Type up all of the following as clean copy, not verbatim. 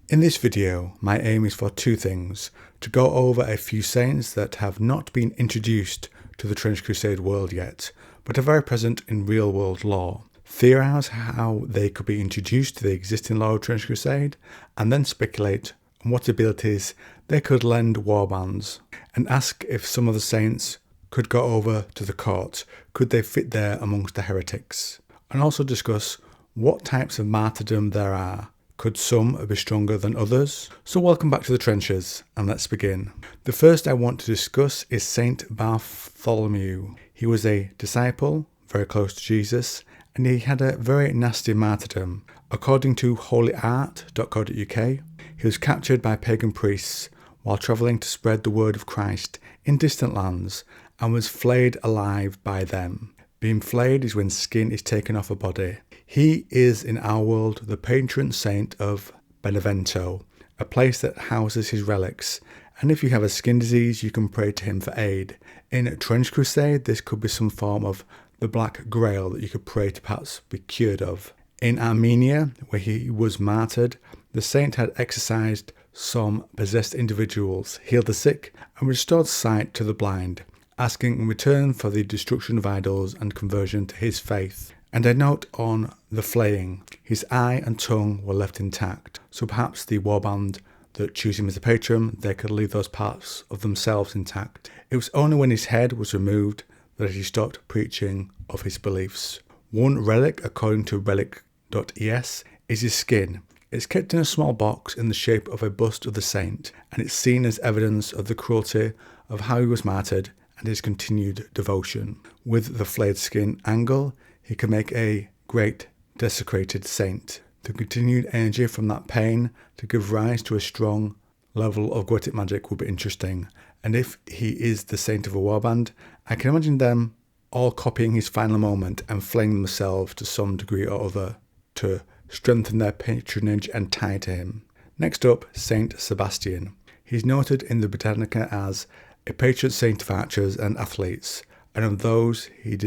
In this video, my aim is for two things: to go over a few saints that have not been introduced to the Trench Crusade world yet, but are very present in real world lore, theorize how they could be introduced to the existing lore of Trench Crusade, and then speculate on what abilities they could lend warbands, and ask if some of the saints could go over to the court, could they fit there amongst the heretics, and also discuss what types of martyrdom there are. Could some be stronger than others? So welcome back to the trenches, and let's begin. The first I want to discuss is Saint Bartholomew. He was a disciple, very close to Jesus, and he had a very nasty martyrdom. According to holyart.co.uk, he was captured by pagan priests while travelling to spread the word of Christ in distant lands, and was flayed alive by them. Being flayed is when skin is taken off a body. He is, in our world, the patron saint of Benevento, a place that houses his relics, and if you have a skin disease, you can pray to him for aid. In Trench Crusade, this could be some form of the Black Grail that you could pray to perhaps be cured of. In Armenia, where he was martyred, the saint had exorcised some possessed individuals, healed the sick, and restored sight to the blind, asking in return for the destruction of idols and conversion to his faith. And a note on the flaying: his eye and tongue were left intact, so perhaps the warband that choose him as a patron, they could leave those parts of themselves intact. It was only when his head was removed that he stopped preaching of his beliefs. One relic, according to relic.es, is his skin. It's kept in a small box in the shape of a bust of the saint, and it's seen as evidence of the cruelty of how he was martyred and his continued devotion. With the flayed skin angle, he can make a great desecrated saint. The continued energy from that pain to give rise to a strong level of goetic magic will be interesting. And if he is the saint of a warband, I can imagine them all copying his final moment and flaying themselves to some degree or other to strengthen their patronage and tie to him. Next up, Saint Sebastian. He's noted in the Britannica as a patron saint of archers and athletes, and of those who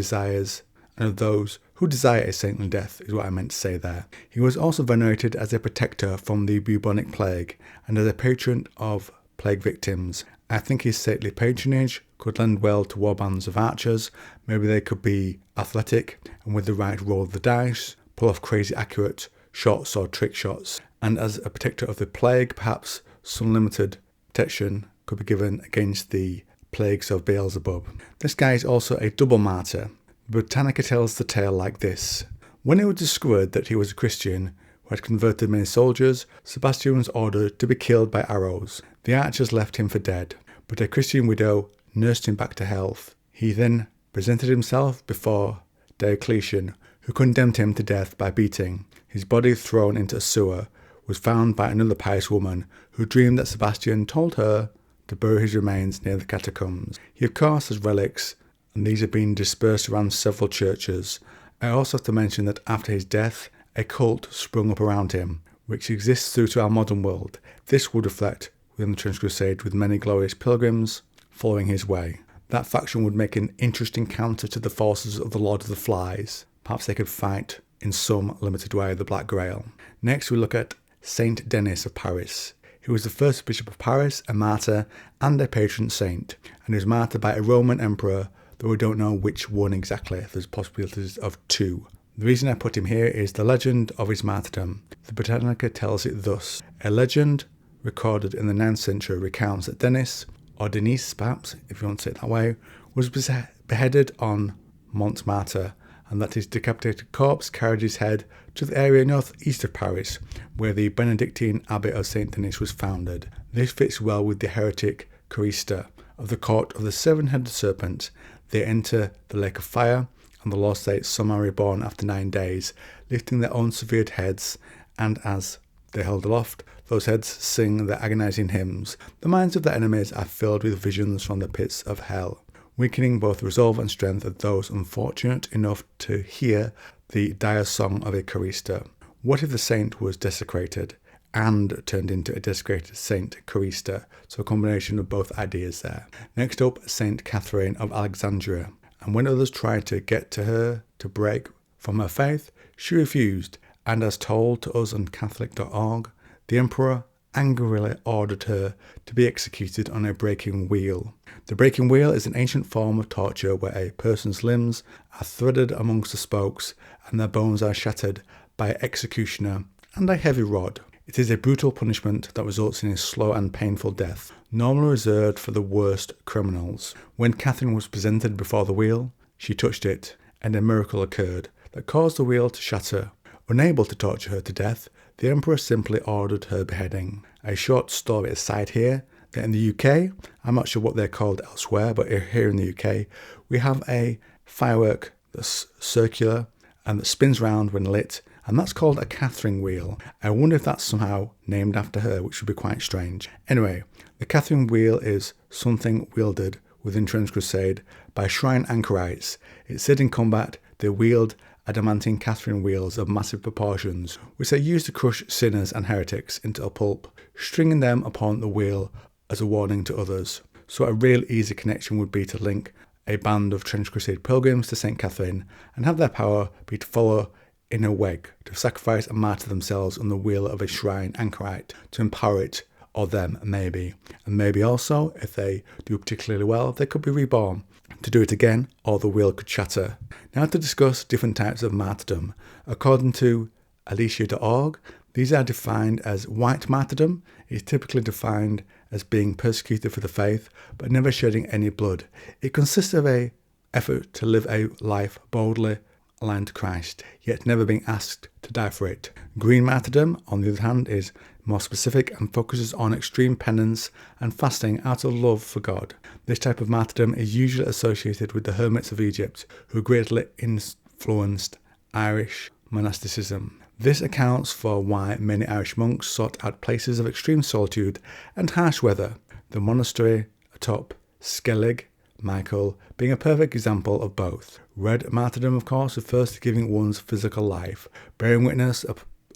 desire a saintly death is what I meant to say there. He was also venerated as a protector from the bubonic plague and as a patron of plague victims. I think his saintly patronage could lend well to warbands of archers. Maybe they could be athletic and with the right roll of the dice, pull off crazy accurate shots or trick shots. And as a protector of the plague, perhaps some limited protection could be given against the plagues of Beelzebub. This guy is also a double martyr. Britannica tells the tale like this: when it was discovered that he was a Christian who had converted many soldiers, Sebastian was ordered to be killed by arrows. The archers left him for dead, but a Christian widow nursed him back to health. He then presented himself before Diocletian, who condemned him to death by beating. His body, thrown into a sewer, was found by another pious woman who dreamed that Sebastian told her to bury his remains near the catacombs. He of course has relics, and these have been dispersed around several churches. I also have to mention that after his death, a cult sprung up around him, which exists through to our modern world. This would reflect within the Trench Crusade, with many glorious pilgrims following his way. That faction would make an interesting counter to the forces of the Lord of the Flies. Perhaps they could fight in some limited way the Black Grail. Next we look at Saint Denis of Paris. He was the first bishop of Paris, a martyr and a patron saint, and he was martyred by a Roman emperor, though we don't know which one exactly. There's possibilities of two. The reason I put him here is the legend of his martyrdom. The Britannica tells it thus: a legend recorded in the 9th century recounts that Denis, or Denise perhaps, if you want to say it that way, was beheaded on Montmartre, and that his decapitated corpse carried his head to the area northeast of Paris, where the Benedictine Abbey of Saint Denis was founded. This fits well with the heretic Chrysta of the court of the seven-headed serpent. They enter the lake of fire, and the law states some are reborn after 9 days, lifting their own severed heads, and as they held aloft, those heads sing their agonizing hymns. The minds of their enemies are filled with visions from the pits of hell, weakening both resolve and strength of those unfortunate enough to hear the dire song of a Chrysta. What if the saint was desecrated and turned into a desecrated Saint Chrysta? So a combination of both ideas there. Next up, Saint Catherine of Alexandria. And when others tried to get to her to break from her faith, she refused, and as told to us on Catholic.org, the Emperor angrily ordered her to be executed on a breaking wheel. The breaking wheel is an ancient form of torture where a person's limbs are threaded amongst the spokes and their bones are shattered by an executioner and a heavy rod. It is a brutal punishment that results in a slow and painful death, normally reserved for the worst criminals. When Catherine was presented before the wheel, she touched it, and a miracle occurred that caused the wheel to shatter. Unable to torture her to death, the Emperor simply ordered her beheading. A short story aside here, that in the UK, I'm not sure what they're called elsewhere, but here in the UK, we have a firework that's circular and that spins round when lit, and that's called a Catherine wheel. I wonder if that's somehow named after her, which would be quite strange. Anyway, the Catherine wheel is something wielded within Trench Crusade by shrine anchorites. It said in combat they wield adamantine Catherine wheels of massive proportions, which they used to crush sinners and heretics into a pulp, stringing them upon the wheel as a warning to others. So a real easy connection would be to link a band of Trench Crusade pilgrims to St. Catherine and have their power be to follow in a weg, to sacrifice and martyr themselves on the wheel of a shrine anchorite, to empower it, or them maybe. And maybe also, if they do particularly well, they could be reborn, to do it again, or the wheel could shatter. Now to discuss different types of martyrdom. According to alicia.org, these are defined as white martyrdom. It's typically defined as being persecuted for the faith, but never shedding any blood. It consists of an effort to live a life boldly aligned to Christ, yet never being asked to die for it. Green martyrdom, on the other hand, is more specific and focuses on extreme penance and fasting out of love for God. This type of martyrdom is usually associated with the hermits of Egypt, who greatly influenced Irish monasticism. This accounts for why many Irish monks sought out places of extreme solitude and harsh weather, the monastery atop Skellig, Michael, being a perfect example of both. Red martyrdom, of course, refers to giving one's physical life, bearing witness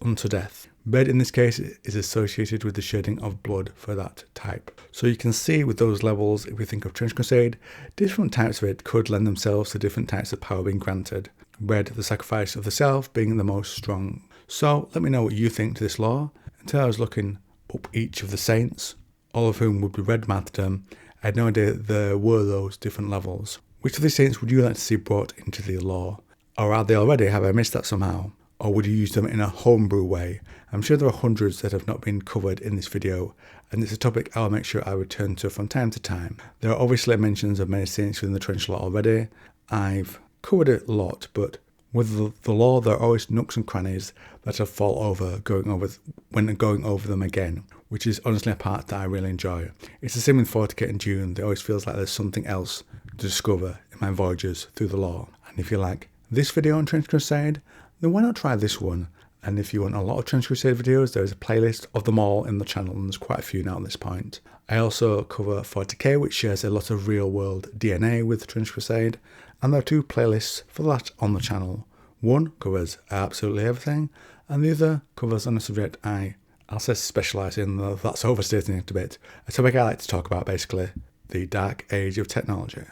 unto death. Red in this case is associated with the shedding of blood for that type. So you can see with those levels, if we think of Trench Crusade, different types of it could lend themselves to different types of power being granted. Red, the sacrifice of the self, being the most strong. So let me know what you think to this law. Until I was looking up each of the saints, all of whom would be red martyrdom, I had no idea there were those different levels. Which of these saints would you like to see brought into the law? Or are they already? Have I missed that somehow? Or would you use them in a homebrew way? I'm sure there are hundreds that have not been covered in this video, and it's a topic I'll make sure I return to from time to time. There are obviously mentions of many saints within the Trench law already. I've covered it a lot, but with the law there are always nooks and crannies that I'll fall over when going over them again, which is honestly a part that I really enjoy. It's the same with 40k and Dune. There always feels like there's something else to discover in my voyages through the law. And if you like this video on Trench Crusade, then why not try this one? And if you want a lot of Trench Crusade videos, there is a playlist of them all in the channel, and there's quite a few now at this point. I also cover 40k, which shares a lot of real world DNA with Trench Crusade, and there are two playlists for that on the channel. One covers absolutely everything, and the other covers on a subject I'll say specialise in, though that's overstating it a bit. A topic I like to talk about, basically, the dark age of technology.